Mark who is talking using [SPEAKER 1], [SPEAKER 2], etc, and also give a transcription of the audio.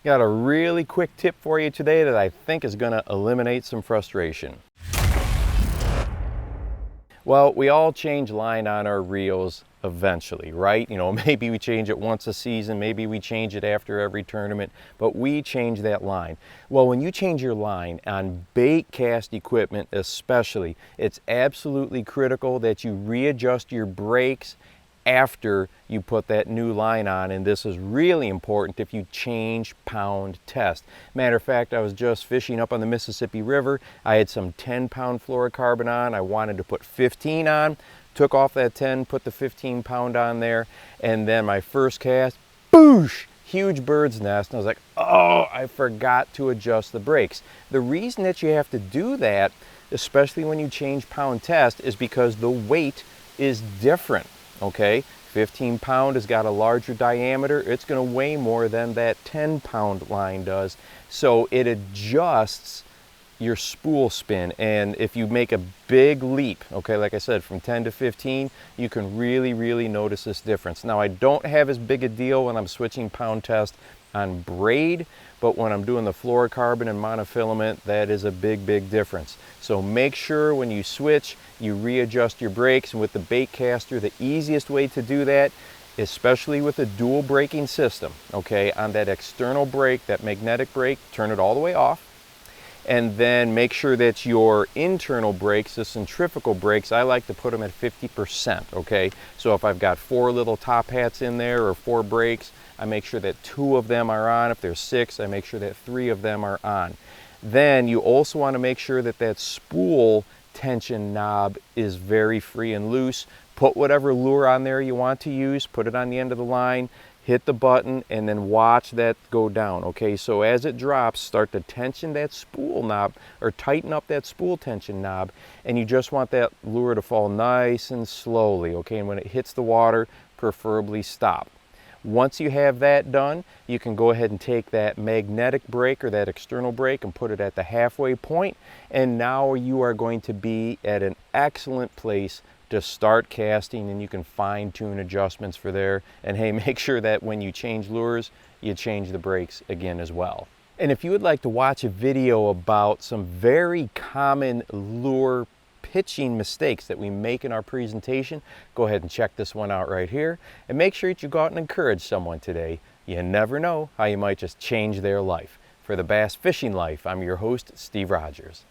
[SPEAKER 1] Got a really quick tip for you today that I think is going to eliminate some frustration. Well, we all change line on our reels eventually, right? You know, maybe we change it once a season, maybe we change it after every tournament, but we change that line. Well, when you change your line on Baitcast equipment especially, it's absolutely critical that you readjust your brakes after you put that new line on, and this is really important if you change pound test. Matter of fact, I was just fishing up on the Mississippi River. I had some 10-pound fluorocarbon on. I wanted to put 15 on, took off that 10, put the 15 pound on there, and then my first cast, boosh, huge bird's nest, and I was like, oh, I forgot to adjust the brakes. The reason that you have to do that, especially when you change pound test, is because the weight is different. Okay, 15 pound has got a larger diameter. It's going to weigh more than that 10-pound line does. So it adjusts your spool spin. And if you make a big leap, okay, like I said, from 10 to 15, you can really notice this difference. Now, I don't have as big a deal when I'm switching pound test on braid, but when I'm doing the fluorocarbon and monofilament, that is a big difference. So make sure when you switch, you readjust your brakes. And with the Baitcaster, the easiest way to do that, especially with a dual braking system, okay, on that external brake, that magnetic brake, turn it all the way off. And then make sure that your internal brakes, the centrifugal brakes, I like to put them at 50%, okay? So if I've got 4 little top hats in there or 4 brakes, I make sure that 2 of them are on. If there's 6, I make sure that 3 of them are on. Then you also want to make sure that that spool tension knob is very free and loose. Put whatever lure on there you want to use, put it on the end of the line, hit the button, and then watch that go down, okay? So as it drops, start to tension that spool knob, or tighten up that spool tension knob, and you just want that lure to fall nice and slowly, okay? And when it hits the water, preferably stop. Once you have that done, you can go ahead and take that magnetic brake or that external brake and put it at the halfway point, and now you are going to be at an excellent place to start casting, and you can fine-tune adjustments for there. And hey, make sure that when you change lures, you change the brakes again as well. And if you would like to watch a video about some very common lure pitching mistakes that we make in our presentation, go ahead and check this one out right here. And make sure that you go out and encourage someone today. You never know how you might just change their life. For the Bass Fishing Life, I'm your host, Steve Rogers.